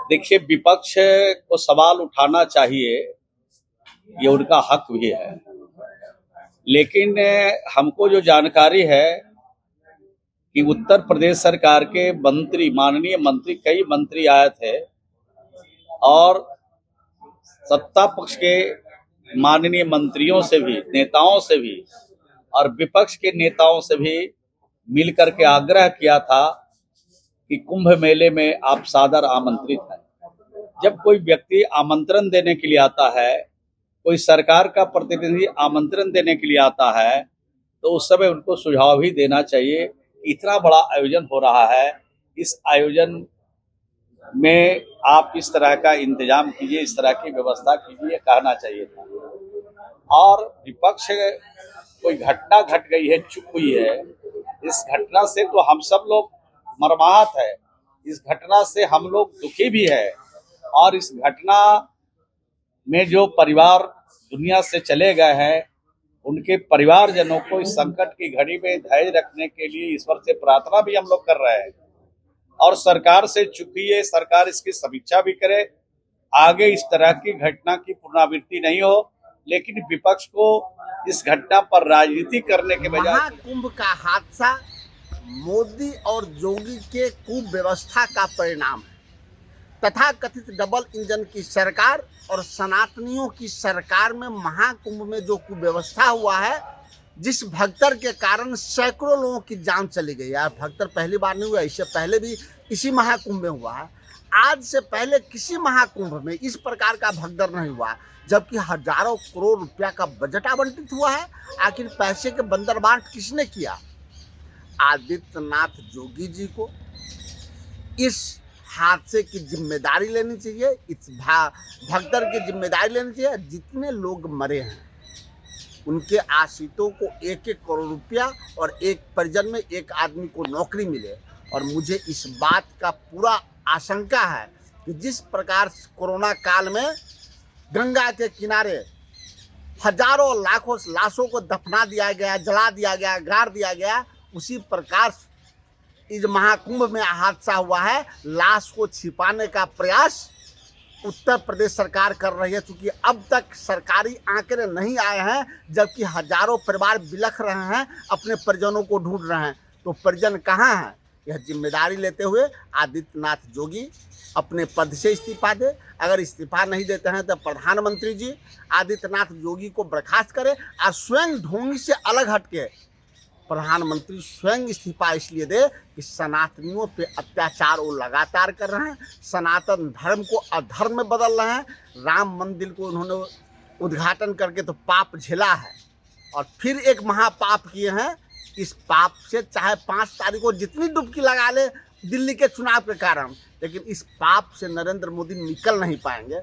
देखिए, विपक्ष को सवाल उठाना चाहिए, ये उनका हक भी है। लेकिन हमको जो जानकारी है कि उत्तर प्रदेश सरकार के मंत्री, माननीय मंत्री, कई मंत्री आए थे और सत्ता पक्ष के माननीय मंत्रियों से भी, नेताओं से भी और विपक्ष के नेताओं से भी मिलकर के आग्रह किया था कि कुंभ मेले में आप सादर आमंत्रित हैं। जब कोई व्यक्ति आमंत्रण देने के लिए आता है, कोई सरकार का प्रतिनिधि आमंत्रण देने के लिए आता है, तो उस समय उनको सुझाव भी देना चाहिए। इतना बड़ा आयोजन हो रहा है, इस आयोजन में आप इस तरह का इंतजाम कीजिए, इस तरह की व्यवस्था कीजिए, कहना चाहिए था। और विपक्ष, कोई घटना घट गई है, चुप हुई है, इस घटना से तो हम सब लोग मर्माहत है, इस घटना से हम लोग दुखी भी है। और इस घटना में जो परिवार दुनिया से चले गए हैं, उनके परिवारजनों को इस संकट की घड़ी में धैर्य रखने के लिए ईश्वर से प्रार्थना भी हम लोग कर रहे हैं। और सरकार से चूंकि सरकार इसकी समीक्षा भी करे, आगे इस तरह की घटना की पुनरावृत्ति नहीं हो। लेकिन विपक्ष को इस घटना पर राजनीति करने के बजाय, महाकुंभ का हादसा मोदी और योगी के कुव्यवस्था का परिणाम है। तथा कथित डबल इंजन की सरकार और सनातनियों की सरकार में महाकुंभ में जो कुव्यवस्था हुआ है, जिस भगदड़ के कारण सैकड़ों लोगों की जान चली गई है। भगदड़ पहली बार नहीं हुआ, इससे पहले भी इसी महाकुंभ में हुआ है। आज से पहले किसी महाकुंभ में इस प्रकार का भगदड़ नहीं हुआ, जबकि हजारों करोड़ रुपया का बजट आवंटित हुआ है। आखिर पैसे के बंदरबांट किसने किया? आदित्यनाथ योगी जी को इस हादसे की जिम्मेदारी लेनी चाहिए, इस भगदड़ की जिम्मेदारी लेनी चाहिए। जितने लोग मरे हैं उनके आश्रितों को 1-1 करोड़ रुपया और एक परिजन में एक आदमी को नौकरी मिले। और मुझे इस बात का पूरा आशंका है कि जिस प्रकार कोरोना काल में गंगा के किनारे हजारों लाखों लाशों को दफना दिया गया, जला दिया गया, गाड़ दिया गया, उसी प्रकार इस महाकुंभ में हादसा हुआ है। लाश को छिपाने का प्रयास उत्तर प्रदेश सरकार कर रही है, क्योंकि अब तक सरकारी आंकड़े नहीं आए हैं, जबकि हजारों परिवार बिलख रहे हैं, अपने परिजनों को ढूंढ रहे हैं। तो परिजन कहाँ हैं? यह जिम्मेदारी लेते हुए आदित्यनाथ योगी अपने पद से इस्तीफा दे। अगर इस्तीफा नहीं देते हैं तो प्रधानमंत्री जी आदित्यनाथ योगी को बर्खास्त करें और स्वयं ढोंगी से अलग हटके प्रधानमंत्री स्वयं इस्तीफा इसलिए दे कि सनातनियों पे अत्याचार वो लगातार कर रहे हैं, सनातन धर्म को अधर्म में बदल रहे हैं। राम मंदिर को उन्होंने उद्घाटन करके तो पाप झेला है, और फिर एक महापाप किए हैं। इस पाप से चाहे 5 तारीख को जितनी डुबकी लगा ले दिल्ली के चुनाव के कारण, लेकिन इस पाप से नरेंद्र मोदी निकल नहीं पाएंगे।